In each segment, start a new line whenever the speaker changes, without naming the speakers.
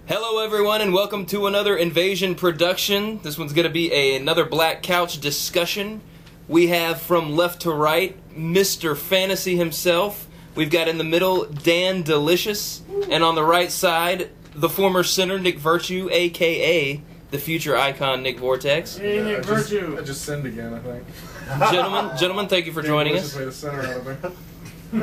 Hello everyone and welcome to another Invasion production. This one's going to be another Black Couch discussion. We have from left to right Mr. Fantasy himself. We've got in the middle Dan Delicious. And on the right side, the former center Nick Virtue, a.k.a. the future icon Nick Vortex.
Hey, Nick Virtue.
I just sinned again, I think.
Gentlemen, thank you for joining us.
Way to center out of me.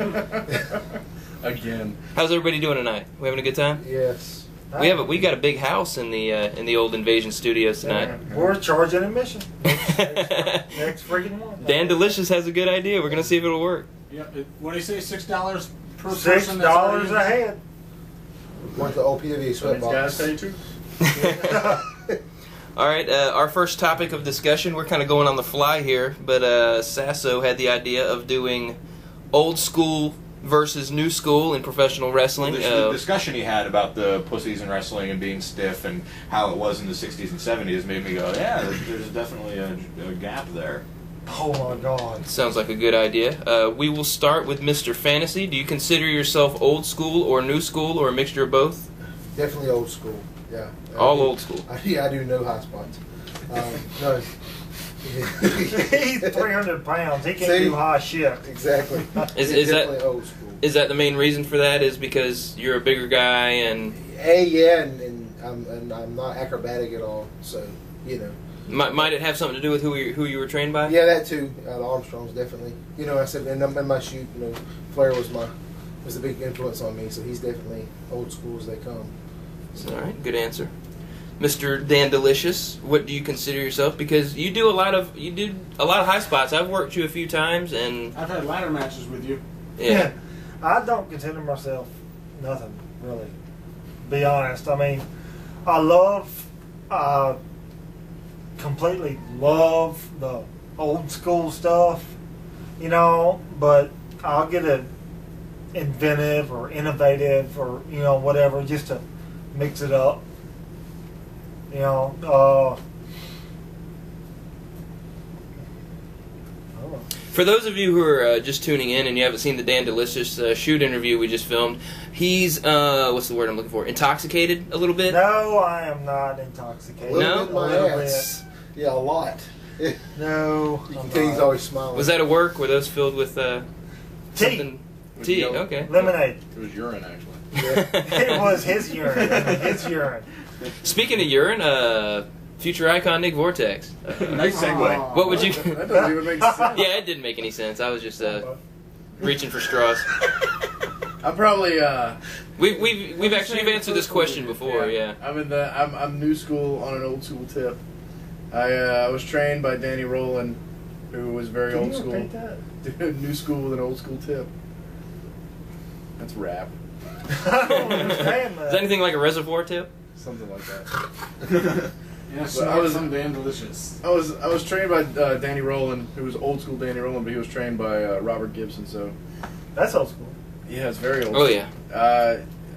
Again.
How's everybody doing tonight? We having a good time?
Yes.
We got a big house in the old Invasion studios tonight.
We're charging admission. Next freaking one.
Dan Delicious has a good idea. We're gonna see if it'll work.
Yeah. What do you say? $6 per person.
$6 a head.
Went to OPV
So
sweatbox.
guys pay too?
All right, our first topic of discussion. We're kind of going on the fly here, but Sasso had the idea of doing old school versus new school in professional wrestling.
The discussion he had about the pussies in wrestling and being stiff and how it was in the 60s and 70s made me go, yeah, there's definitely a gap there.
Oh my God.
Sounds like a good idea. We will start with Mr. Fantasy. Do you consider yourself old school or new school or a mixture of both?
Definitely old school. Yeah.
All old school.
I do no high spots. No.
He's 300 pounds. He can't
See?
do high shit.
Exactly.
Is
definitely
that
old school?
is that the main reason for that? Is because you're a bigger guy and
Yeah, and I'm not acrobatic at all. So you know.
might it have something to do with who you were trained by?
Yeah, that too. The Armstrongs definitely. You know, I said in my shoot, you know, Flair was a big influence on me. So he's definitely old school as they come.
All right, good answer. Mr. Dan Delicious, what do you consider yourself? Because you do a lot of high spots. I've worked you a few times, and
I've had ladder matches with you.
yeah.
I don't consider myself nothing, really. Be honest. I mean, I completely love the old school stuff, you know, but I'll get a inventive or innovative or, you know, whatever, just to mix it up. You know, I don't know.
For those of you who are just tuning in and you haven't seen the Dan Delicious shoot interview we just filmed, he's what's the word I'm looking for? Intoxicated a little bit.
No, I am not intoxicated.
No?
A little bit. Yeah, a lot.
No.
You can tell he's always smiling.
Was that at work? Were those filled with something? Tea.
Yellow.
Okay.
Lemonade.
It was urine, actually.
It was his urine. His urine.
Speaking of urine, future icon Nick Vortex.
Nice segue.
What would you?
That doesn't even make sense.
Yeah, it didn't make any sense. I was just reaching for straws.
I probably
We've actually you've answered this question before. Yeah.
I'm new school on an old school tip. I was trained by Danny Rowland, who was very old school. New school with an old school tip. That's rap.
I don't understand
Is
that.
that anything like a reservoir tip?
Something like that.
Yeah,
so I was
some damn delicious.
I was trained by Danny Rowland, who was old school Danny Rowland, but he was trained by Robert Gibson. So
That's old school.
yeah, it's very old.
Oh yeah.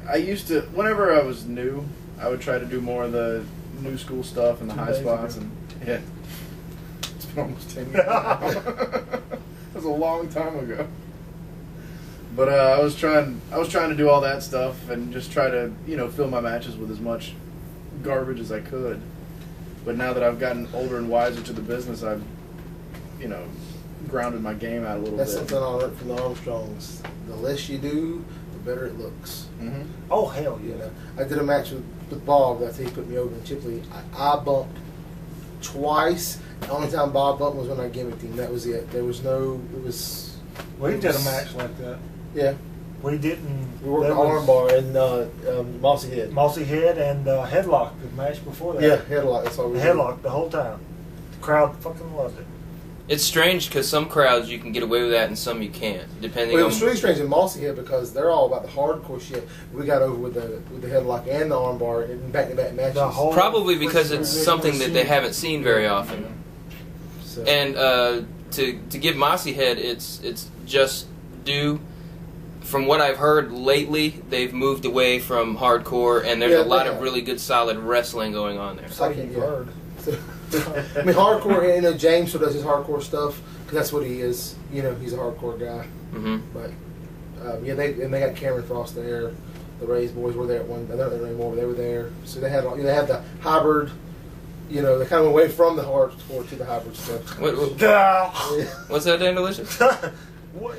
I used to, whenever I was new, I would try to do more of the new school stuff and the
2
high
days
spots,
ago.
and yeah, it's been almost 10 years now. That was a long time ago. But I was trying to do all that stuff and just try to, you know, fill my matches with as much garbage as I could. But now that I've gotten older and wiser to the business, I've, you know, grounded my game out a little
That's
bit.
something I learned from the Armstrongs. The less you do, the better it looks.
Mm-hmm.
Oh, hell
You
yeah.
know, I did a match with Bob after he put me over in Chipley. I bumped twice. The only time Bob bumped was when I gimmicked him. That was it. There was no. It was.
We
it
did a
was-
match like that.
Yeah,
We didn't.
we worked
there
the
was
armbar and Mossy Head.
Mossy Head and headlock the match before that.
Yeah, headlock. That's all we did.
Headlock the whole time. The crowd fucking loved it.
It's strange because some crowds you can get away with that and some you can't, depending
Well, it
on.
was really strange in Mossy Head because they're all about the hardcore shit. We got over with the headlock and the armbar in back-to-back matches.
The whole
Probably because
freaking
it's something that they haven't seen very often.
So,
And to give Mossy Head, it's just due. From what I've heard lately, they've moved away from hardcore, and there's
Yeah,
a lot
they
of
have.
really good, solid wrestling going on there.
So you've heard.
I mean, hardcore. You know, James still does his hardcore stuff because that's what he is. You know, he's a hardcore guy.
Mm-hmm.
But yeah, they got Cameron Frost there. The Rays boys were there at one. They're not there anymore. But they were there. So they had they had the hybrid. They kind of went away from the hard sport to the hybrid stuff.
What's that, Dan Delicious?
What-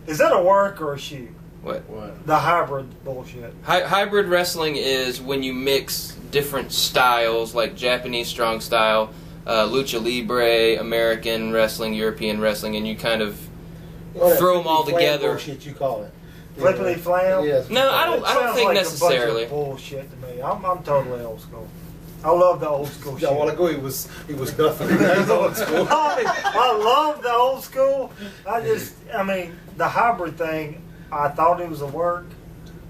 Is that a work or a shoot?
What?
The hybrid bullshit.
Hybrid wrestling is when you mix different styles, like Japanese strong style, lucha libre, American wrestling, European wrestling, and you kind of throw them all together.
Bullshit, you call it.
Flippity flam?
Yes.
No, I don't think
like
necessarily.
A bunch of bullshit to me. I'm totally old school. I love the old school shit.
A while ago, he was nothing. That was old school.
I love the old school. I mean, the hybrid thing, I thought it was a work,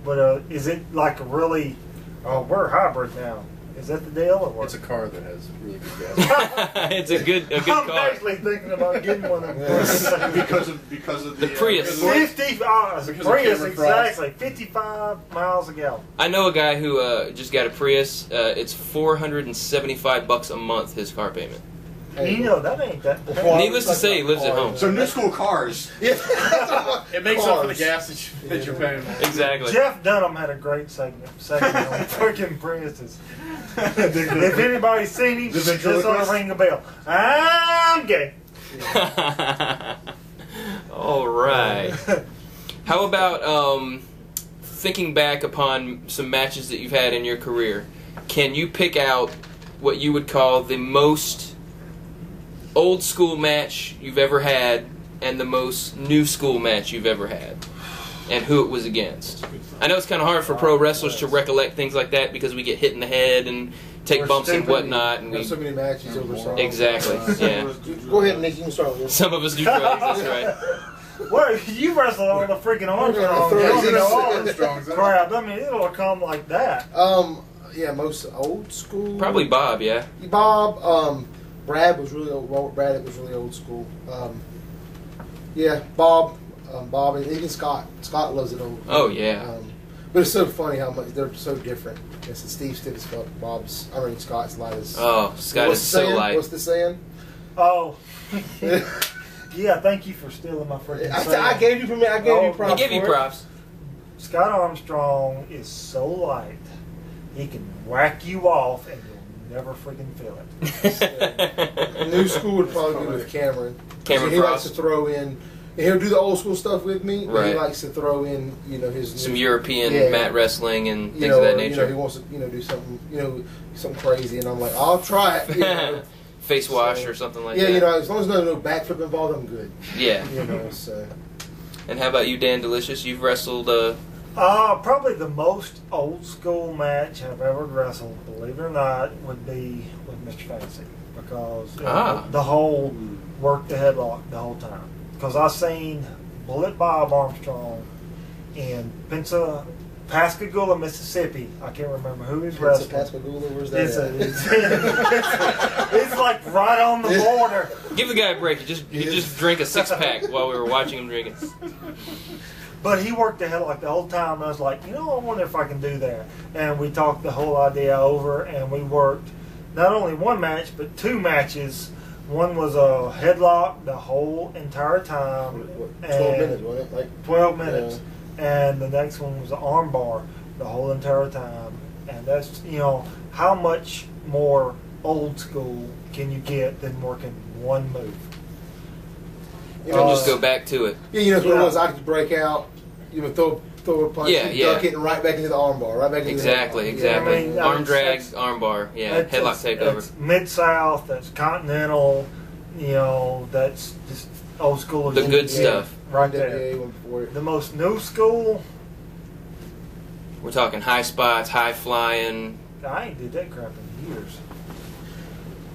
but is it like a really, we're hybrid now. Is that the deal or what?
It's a car that has really good gas.
It's a good
I'm
car.
actually thinking about getting one of them.
because of
The Prius.
50,
Because of
Prius,
Cameron Frost.
exactly, 55 miles a gallon.
I know a guy who just got a Prius. It's $475 a month. His car payment.
You know, that ain't that bad.
Well,
Needless to say, he lives at home.
So new school cars.
It makes up for the gas that you're paying.
Exactly.
Jeff Dunham had a great segment on freaking Priuses. If anybody's seen him, just ought to ring a bell. I'm gay.
All right. How about thinking back upon some matches that you've had in your career? Can you pick out what you would call the most old school match you've ever had and the most new school match you've ever had, and who it was against? I know it's kind of hard for pro wrestlers to recollect things like that because we get hit in the head and take
We're
bumps and
stupid.
whatnot. And
We have so many matches over so long.
Exactly. Yeah.
Go ahead, Nick. You can start with this.
Some of us do drugs. That's right.
Well, you wrestled on the freaking Armstrong.
Yeah,
You know, all this
Armstrongs.
crap. I mean, it'll come like that.
Yeah, most old school.
Probably Bob. Yeah.
Bob. Brad was really old. Robert Braddock was really old school. Yeah, Bob, and even Scott. Scott loves it old.
Oh yeah.
But it's so funny how much they're so different. It's Steve stiff as fuck. Scott's light as.
Oh, Scott
What's
is
the
so
saying?
light.
What's the saying?
Oh. Yeah, thank you for stealing my freaking
I gave you permission. I gave you
He
props.
gave you
for it.
props.
Scott Armstrong is so light, he can whack you off and you'll never freaking feel it.
New school would probably be with Cameron.
Cameron
he likes
Frost.
to throw in. He'll do the old school stuff with me. But he
Right.
likes to throw in, his
Some
new,
European
Yeah.
mat wrestling and
you
things
know,
of that
or,
nature.
he wants to, do something, something crazy, and I'm like, I'll try it.
Face wash or something like
Yeah,
that.
as long as there's no backflip involved, I'm good.
Yeah.
So.
And how about you, Dan Delicious? You've wrestled.
Probably the most old school match I've ever wrestled, believe it or not, would be with Mr. Fantasy. Because the whole work the headlock the whole time. Because I seen Bullet Bob Armstrong in Pascagoula, Mississippi. I can't remember who he's wrestling.
Pascagoula, where's that?
It's like right on the border.
Give the guy a break. He just drank a 6-pack while we were watching him drink it.
But he worked the headlock the whole time. And I was like, I wonder if I can do that. And we talked the whole idea over, and we worked not only one match, but 2 matches. One was a headlock the whole entire time.
12 minutes, wasn't it?
12 minutes. And the next one was an arm bar the whole entire time. And that's, how much more old school can you get than working one move?
We'll just go back to it.
Yeah, what it was. I could break out, throw a punch, duck it, and right back into the arm bar. Right back into
Exactly.
I mean,
Arm drag,
that's-
arm bar. Yeah, headlock takeover.
That's Mid-South, that's Continental, that's just old school.
The good stuff.
Right
NWA
there.
went before it.
The most new school,
We're talking high spots, high flying.
I ain't did that crap in years.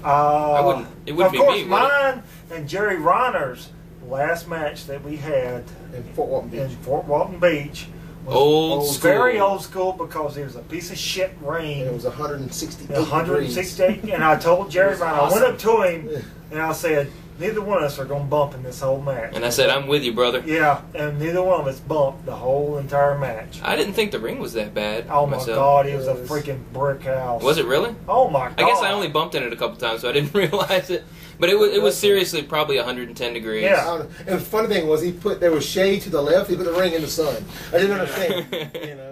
It wouldn't
of
be
course,
me, would it?
mine and Jerry Reiner's last match that we had
In Fort Walton Beach.
in Fort Walton Beach was
Old school.
very old school because it was a piece of shit rain.
And it was 168
168, and I told Jerry
It was
Reiner, I went
awesome.
up to him and I said, neither one of us are going to bump in this whole match.
And I said, I'm with you, brother.
Yeah, and neither one of us bumped the whole entire match.
I didn't think the ring was that bad.
Oh my
myself.
God, it was a freaking brick house.
Was it really?
Oh my God.
I guess I only bumped in it a couple times, so I didn't realize it. But it was seriously probably 110 degrees.
Yeah.
And the funny thing was, there was shade to the left. He put the ring in the sun. I didn't understand.